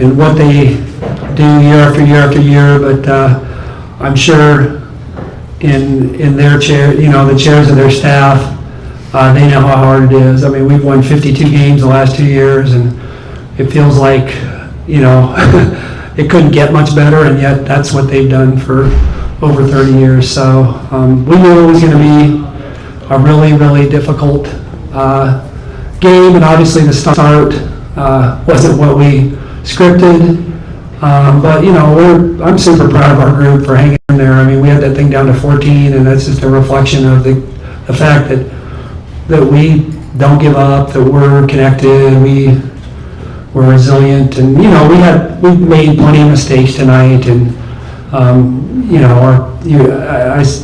and what they do year after year after year, but I'm sure in their chair, the chairs of their staff, they know how hard it is. I mean, we've won 52 games the last 2 years, and it feels like, it couldn't get much better, and yet that's what they've done for over 30 years. So we knew it was going to be a really, really difficult game, and obviously the start wasn't what we scripted. But I'm super proud of our group for hanging in there. I mean, we had that thing down to 14, and that's just a reflection of the fact that we don't give up, that we're connected, we're resilient, and we made plenty of mistakes tonight, and I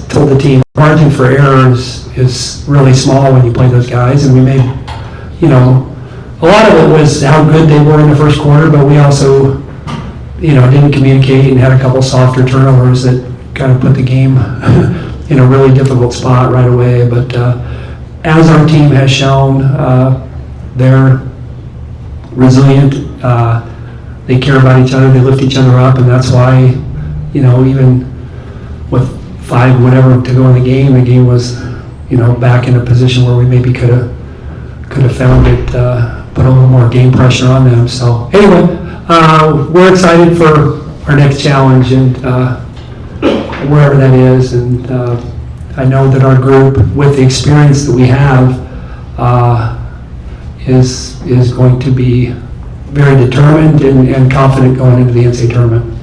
told the team margin for error is really small when you play those guys, and we made a lot of it was how good they were in the first quarter, but we also didn't communicate and had a couple softer turnovers that kind of put the game in a really difficult spot right away. But as our team has shown, they're resilient. They care about each other. They lift each other up, and that's why, even with 5 whatever to go in the game was, back in a position where we maybe could have found it, put a little more game pressure on them. So anyway, we're excited for our next challenge, and wherever that is. And I know that our group, with the experience that we have, is going to be very determined and confident going into the NCAA tournament.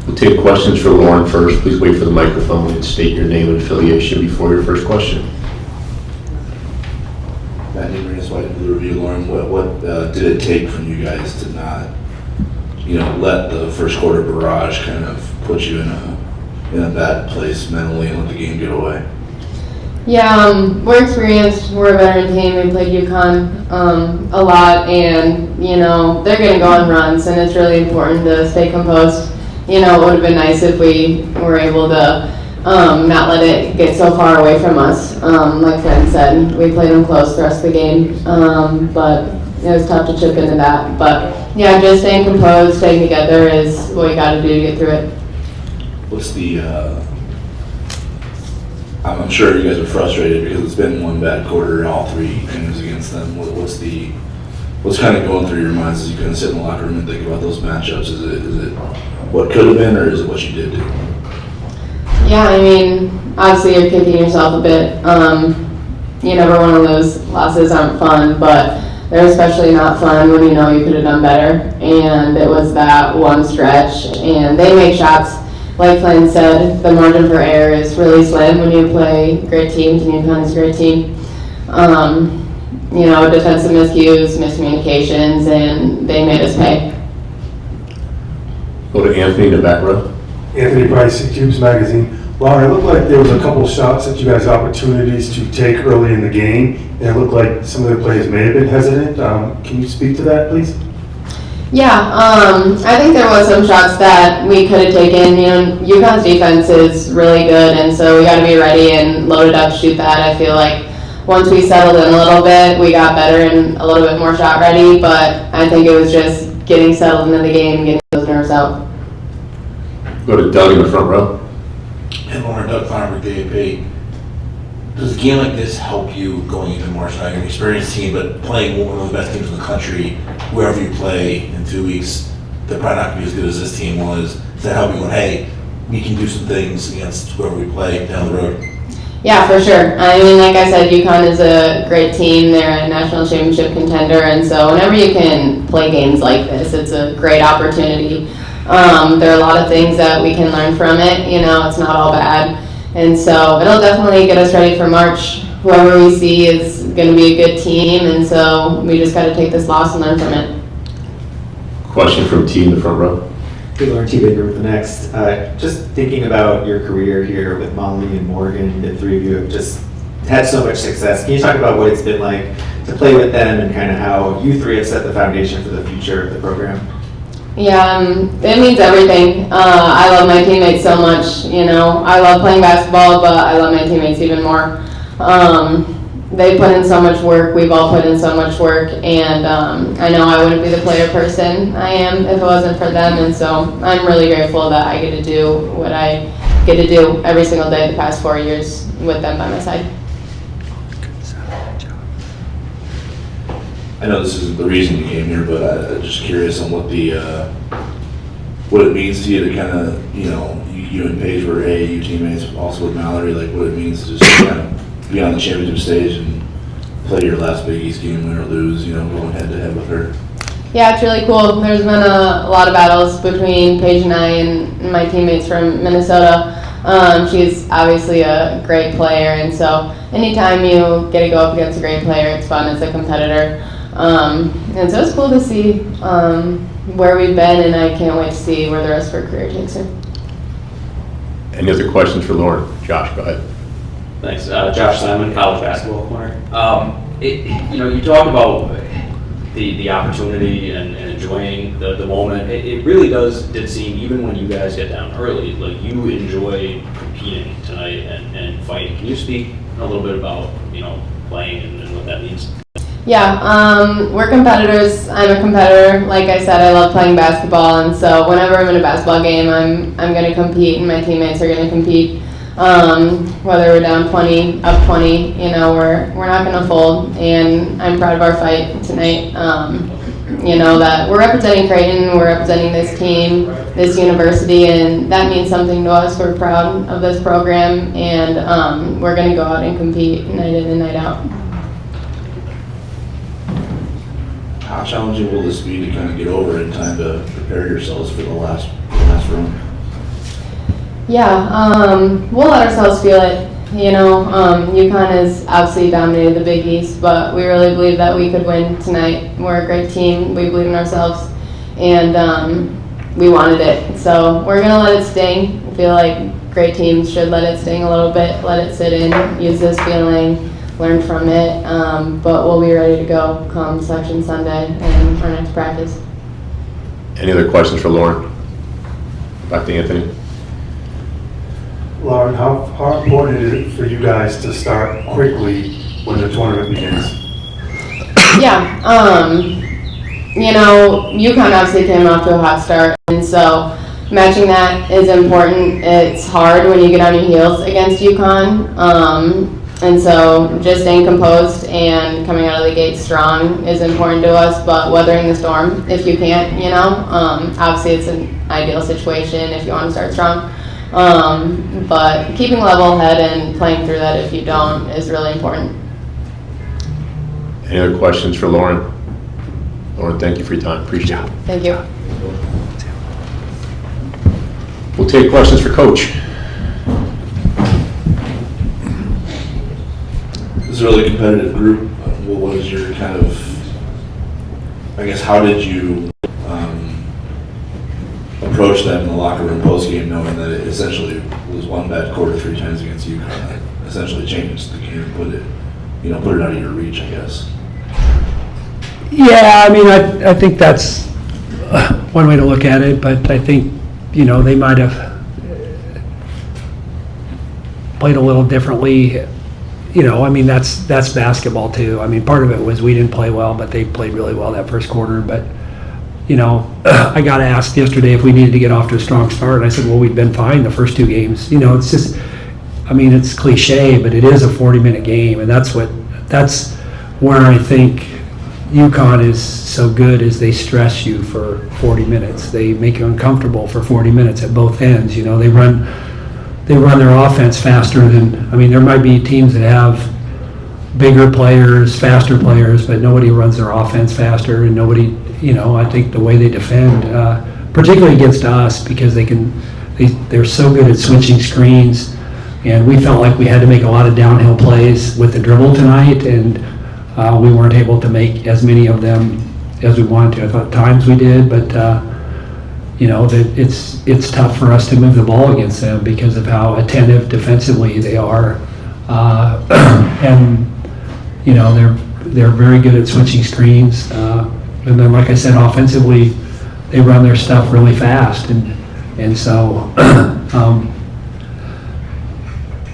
We'll take questions for Lauren first. Please wait for the microphone and state your name and affiliation before your first question. Matt Newman, just wanted to review, Lauren. What did it take from you guys to not, let the first quarter barrage kind of put you in a bad place mentally and let the game get away? Yeah, we're experienced. We're a veteran team. We played UConn a lot, and they're going to go on runs, and it's really important to stay composed. It would have been nice if we were able to not let it get so far away from us. Like Fran said, we played them close the rest of the game, but it was tough to chip into that. But yeah, just staying composed, staying together is what you got to do to get through it. What's the? I'm sure you guys are frustrated because it's been one bad quarter in all 3 games against them. What's kind of going through your minds as you kind of sit in the locker room and think about those matchups? Is it what could have been, or is it what you did do? Yeah, I mean, obviously you're kicking yourself a bit. You never want to lose. Losses aren't fun, but they're especially not fun when you know you could have done better. And it was that one stretch, and they make shots. Like Flynn said, the margin for error is really slim when you play great teams, and UConn is a great team. Defensive miscues, miscommunications, and they made us pay. Go to Anthony in the back row. Anthony Price, Cubes Magazine. Lauren, it looked like there was a couple shots that you guys had opportunities to take early in the game, and it looked like some of the players may have been hesitant. Can you speak to that, please? Yeah, I think there was some shots that we could have taken. UConn's defense is really good, and so we got to be ready and loaded up, shoot that. I feel like once we settled in a little bit, we got better and a little bit more shot ready, but I think it was just getting settled into the game and getting those nerves out. Go to Doug in the front row. And Lauren, Doug Farmer, DAP. Does a game like this help you going into March? You're an experienced team, but playing one of the best teams in the country, wherever you play in 2 weeks, they're probably not going to be as good as this team was. Does that help you go, hey, we can do some things against whoever we play down the road? Yeah, for sure. I mean, like I said, UConn is a great team. They're a national championship contender, and so whenever you can play games like this, it's a great opportunity. There are a lot of things that we can learn from it. It's not all bad. And so it'll definitely get us ready for March. Whoever we see is going to be a good team, and so we just got to take this loss and learn from it. Question from T in the front row. Good, Lauren T. Baker with the Next. Just thinking about your career here with Molly and Morgan, the 3 of you have just had so much success. Can you talk about what it's been like to play with them and kind of how you 3 have set the foundation for the future of the program? Yeah, it means everything. I love my teammates so much. I love playing basketball, but I love my teammates even more. they put in so much work, we've all put in so much work, and I know I wouldn't be the player person I am if it wasn't for them, and so I'm really grateful that I get to do what I get to do every single day the past 4 years with them by my side. I know this isn't the reason you came here, but I'm just curious on what what it means to you to kind of, you and Paige were AAU teammates, also with Mallory, like what it means to just kind of be on the championship stage and play your last Big East game, win or lose, going head to head with her. Yeah, it's really cool. There's been a lot of battles between Paige and I and my teammates from Minnesota. She's obviously a great player, and so anytime you get to go up against a great player, it's fun as a competitor. And so it's cool to see where we've been, and I can't wait to see where the rest of her career takes her. Any other questions for Lauren? Josh, go ahead. Thanks. Josh Simon, College Basketball Corner. You talked about the opportunity and enjoying the moment. It really did seem, even when you guys get down early, like you enjoy competing tonight and fighting. Can you speak a little bit about, playing and what that means? Yeah, we're competitors. I'm a competitor. Like I said, I love playing basketball, and so whenever I'm in a basketball game, I'm going to compete, and my teammates are going to compete. Whether we're down 20, up 20, we're not going to fold, and I'm proud of our fight tonight. That we're representing Creighton, we're representing this team, this university, and that means something to us. We're proud of this program, and we're going to go out and compete night in and night out. How challenging will this be to kind of get over in time to prepare yourselves for the last run? Yeah, we'll let ourselves feel it. UConn has obviously dominated the Big East, but we really believe that we could win tonight. We're a great team. We believe in ourselves, and we wanted it. So we're going to let it sting. I feel like great teams should let it sting a little bit, let it sit in, use this feeling, learn from it, but we'll be ready to go come Selection Sunday and our next practice. Any other questions for Lauren? Back to Anthony. Lauren, how important is it for you guys to start quickly when the tournament begins? Yeah, UConn obviously came off to a hot start, and so matching that is important. It's hard when you get on your heels against UConn. And so just staying composed and coming out of the gate strong is important to us, but weathering the storm if you can't, obviously it's an ideal situation if you want to start strong. But keeping level head and playing through that if you don't is really important. Any other questions for Lauren? Lauren, thank you for your time. Appreciate it. Thank you. We'll take questions for Coach. This is a really competitive group. What was your kind of, I guess, how did you approach them in the locker room post-game knowing that it essentially was one bad quarter 3 times against UConn? That essentially changes the game, put it out of your reach, I guess. Yeah, I mean, I think that's one way to look at it, but I think, they might have played a little differently. I mean, that's basketball too. I mean, part of it was we didn't play well, but they played really well that first quarter. But, I got asked yesterday if we needed to get off to a strong start, and I said, well, we'd been fine the first 2 games. It's just, I mean, it's cliche, but it is a 40-minute game, and that's where I think UConn is so good is they stress you for 40 minutes. They make you uncomfortable for 40 minutes at both ends. They run their offense faster than, I mean, there might be teams that have bigger players, faster players, but nobody runs their offense faster, and nobody, I think the way they defend, particularly against us, because they're so good at switching screens, and we felt like we had to make a lot of downhill plays with the dribble tonight, and we weren't able to make as many of them as we wanted to. I thought at times we did, but that it's tough for us to move the ball against them because of how attentive defensively they are, and they're very good at switching screens, and then like I said, offensively they run their stuff really fast, and so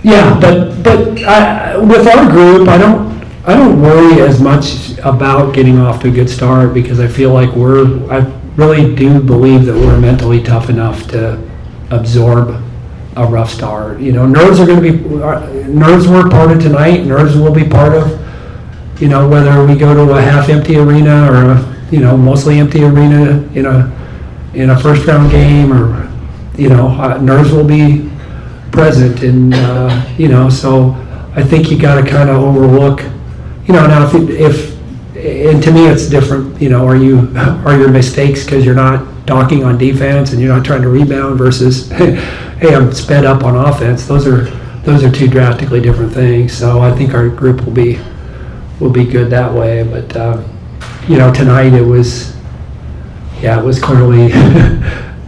yeah, but with our group, I don't worry as much about getting off to a good start because I feel like I really do believe that we're mentally tough enough to absorb a rough start. You know, nerves were part of tonight. Nerves will be part of, you know, whether we go to a half-empty arena or a, you know, mostly empty arena in a first-round game, or, you know, nerves will be present, and you know, so I think you got to kind of overlook. You know, now if and to me it's different, you know, are your mistakes because you're not docking on defense and you're not trying to rebound versus, hey, I'm sped up on offense. Those are two drastically different things. So I think our group will be good that way. But you know, tonight it was clearly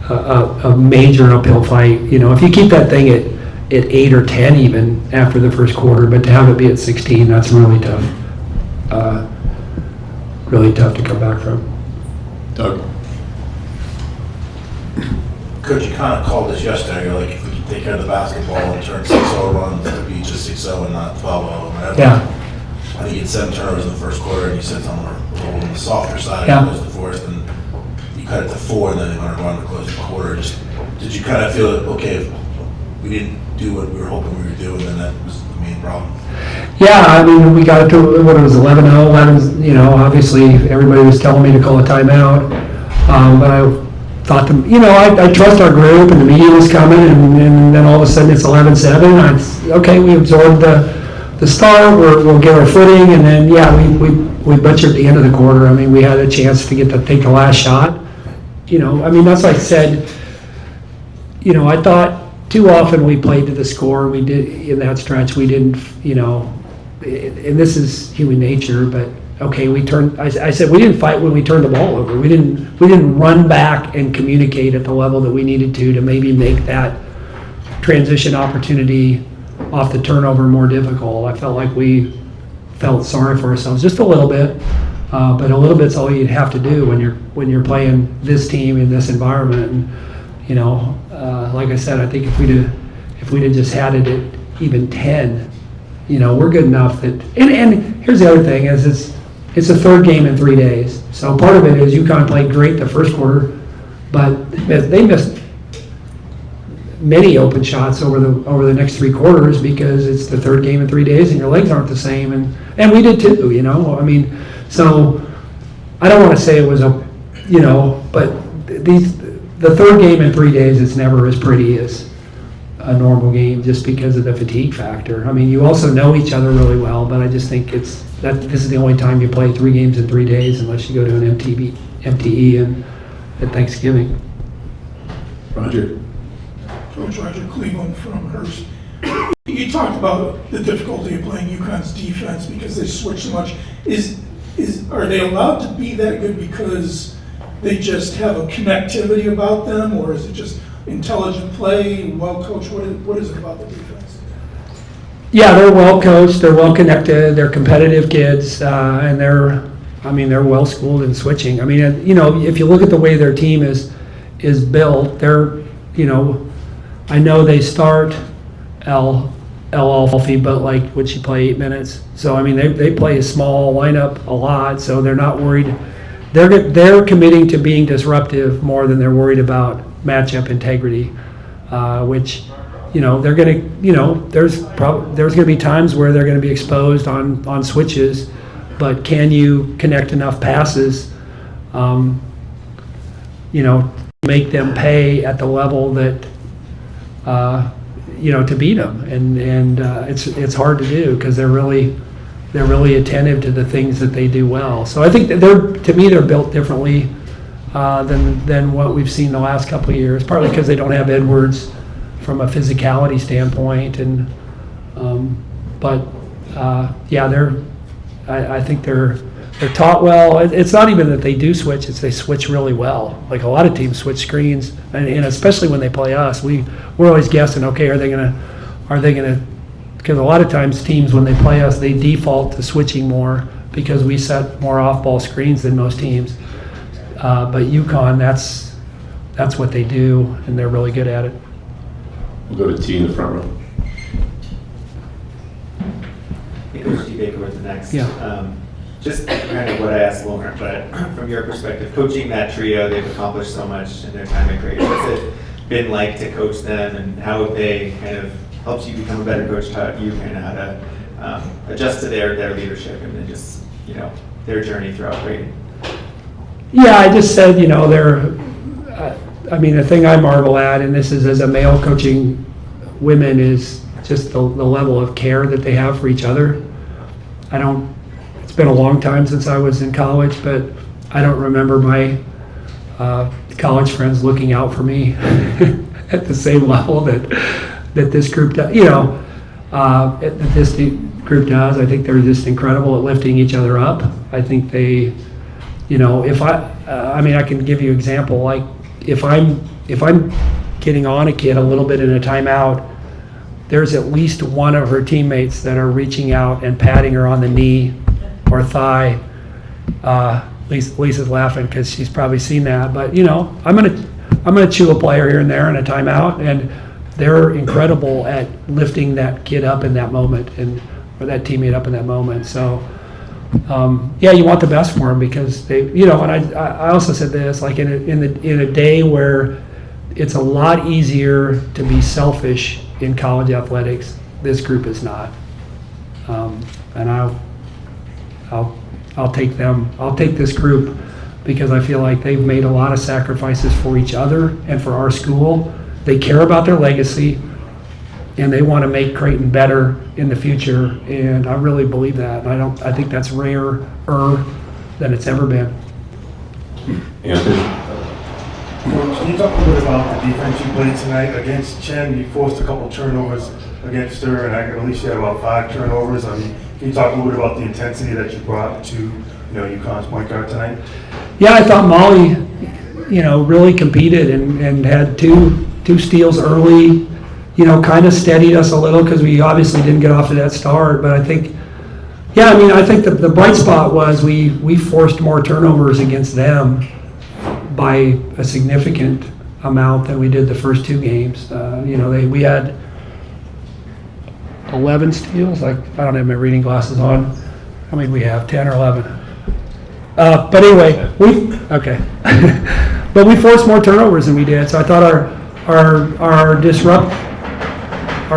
a major uphill fight. You know, if you keep that thing at 8 or 10 even after the first quarter, but to have it be at 16, that's really tough. Really tough to come back from. Doug? Coach, you kind of called this yesterday, you're like, if we can take care of the basketball and turn 6-0 runs to be just 6-0 and not 12-0. Yeah. I think you had 7 turnovers in the first quarter, and you said some were a little on the softer side Yeah. as the fourth, and you cut it to 4, and then they went around to close the quarter. Just, did you kind of feel, okay, if we didn't do what we were hoping we would do, and then that was the main problem? Yeah, I mean, we got it to, what it was, 11-0, 11, you know, obviously, everybody was telling me to call a timeout, but I thought, you know, I trust our group, and the media was coming, and then all of a sudden it's 11-7, okay, we absorbed the start, we'll get our footing, and then, yeah, we butchered the end of the quarter. I mean, we had a chance to take the last shot, you know, I mean, that's like I said, you know, I thought too often we played to the score. We did, in that stretch, we didn't, you know, and this is human nature, but okay, I said we didn't fight when we turned the ball over. We didn't run back and communicate at the level that we needed to maybe make that transition opportunity off the turnover more difficult. I felt like we felt sorry for ourselves just a little bit, but a little bit's all you'd have to do when you're playing this team in this environment. And, you know, like I said, I think if we'd have just had it at even 10, you know, we're good enough that. And here's the other thing: is it's a third game in 3 days. So part of it is UConn played great the first quarter, but they missed many open shots over the next 3 quarters because it's the third game in 3 days and your legs aren't the same, and we did too. You know, I mean, so I don't want to say it was you know, but the third game in 3 days is never as pretty as a normal game just because of the fatigue factor. I mean, you also know each other really well, but I just think this is the only time you play 3 games in 3 days unless you go to an MTE at Thanksgiving. Roger? Coach Roger Cleveland from Hearst. You talked about the difficulty of playing UConn's defense because they switch so much. Are they allowed to be that good because they just have a connectivity about them, or is it just intelligent play, well coached? What is it about the defense? Yeah, they're well coached, they're well connected, they're competitive kids, and they're well schooled in switching. I mean, you know, if you look at the way their team is built, they're, you know, I know they start Alfie, but like, would she play 8 minutes? So I mean, they play a small lineup a lot, so they're not worried. They're committing to being disruptive more than they're worried about matchup integrity, which, you know, they're going to, you know, there's going to be times where they're going to be exposed on switches, but can you connect enough passes, you know, make them pay at the level that, you know, to beat them, and it's hard to do because they're really attentive to the things that they do well. So I think that they're built differently than what we've seen the last couple of years, partly because they don't have Edwards from a physicality standpoint, and yeah, I think they're taught well. It's not even that they do switch; it's they switch really well. Like a lot of teams switch screens, and especially when they play us, we're always guessing. Okay, are they gonna? Because a lot of times teams, when they play us, they default to switching more because we set more off-ball screens than most teams. But UConn, that's what they do, and they're really good at it. We'll go to T in the front row. Coach D. Baker with the next. Yeah. Just kind of what I asked Lauren, but from your perspective, coaching that trio, they've accomplished so much in their time at Creighton. What's it been like to coach them, and how have they kind of helped you become a better coach, taught you kind of how to adjust to their leadership and then just, their journey throughout Creighton? Yeah, I just said, the thing I marvel at, and this is as a male coaching women, is just the level of care that they have for each other. It's been a long time since I was in college, but I don't remember my college friends looking out for me at the same level that this group does. That this group does. I think they're just incredible at lifting each other up. I think they, I can give you an example. Like if I'm getting on a kid a little bit in a timeout, there's at least one of her teammates that are reaching out and patting her on the knee or thigh. Lisa's laughing because she's probably seen that. But I'm gonna chew a player here and there in a timeout, and they're incredible at lifting that kid up in that moment, or that teammate up in that moment. So you want the best for them because they, and I also said this, like in a day where it's a lot easier to be selfish in college athletics, this group is not. And I'll take them. I'll take this group because I feel like they've made a lot of sacrifices for each other and for our school. They care about their legacy, and they want to make Creighton better in the future. And I really believe that. And I think that's rarer than it's ever been. Anthony? Coach, can you talk a little bit about the defense you played tonight against Chen? You forced a couple turnovers against her, and at least you had about 5 turnovers. Can you talk a little bit about the intensity that you brought to, UConn's point guard tonight? Yeah, I thought Molly, really competed and had two steals early. Kind of steadied us a little because we obviously didn't get off to that start. But I think, I think the bright spot was we forced more turnovers against them by a significant amount than we did the first 2 games. We had 11 steals. Like, I don't have my reading glasses on. How many do we have? 10 or 11? But anyway, but we forced more turnovers than we did. So I thought our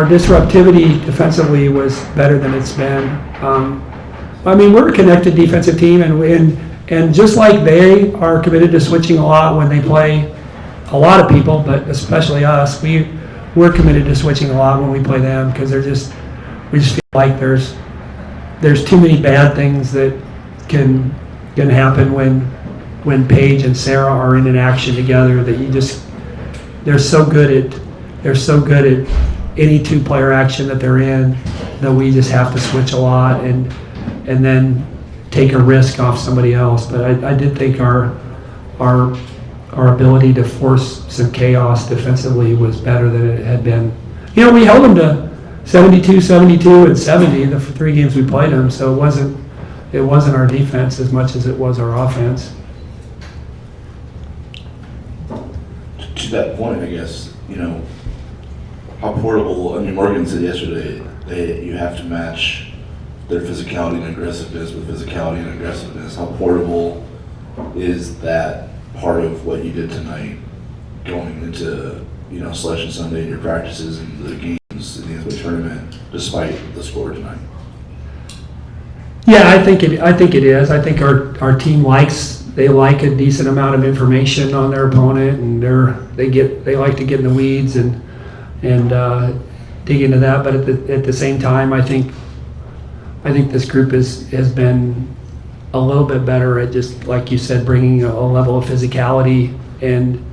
disruptivity defensively was better than it's been. We're a connected defensive team, and just like they are committed to switching a lot when they play a lot of people, but especially us, we're committed to switching a lot when we play them because we just feel like there's too many bad things that can happen when Paige and Sarah are in an action together that they're so good at any 2-player action that they're in that we just have to switch a lot and then take a risk off somebody else. But I did think our ability to force some chaos defensively was better than it had been. We held them to 72, 72, and 70 the 3 games we played them, so it wasn't our defense as much as it was our offense. To that point, I guess, how portable, Morgan said yesterday, you have to match their physicality and aggressiveness with physicality and aggressiveness. How portable is that part of what you did tonight going into, Selection Sunday and your practices and the games in the NCAA tournament, despite the score tonight? Yeah, I think it is. I think our team like a decent amount of information on their opponent, and they like to get in the weeds and dig into that. But at the same time, I think this group has been a little bit better at, just like you said, bringing a level of physicality and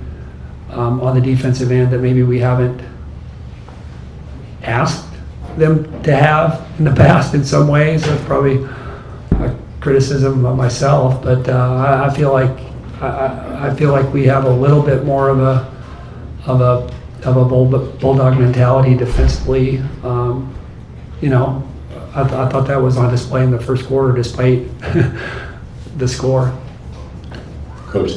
on the defensive end that maybe we haven't asked them to have in the past in some ways. That's probably a criticism of myself, but I feel like we have a little bit more of a bulldog mentality defensively. I thought that was on display in the first quarter, despite the score. Coach,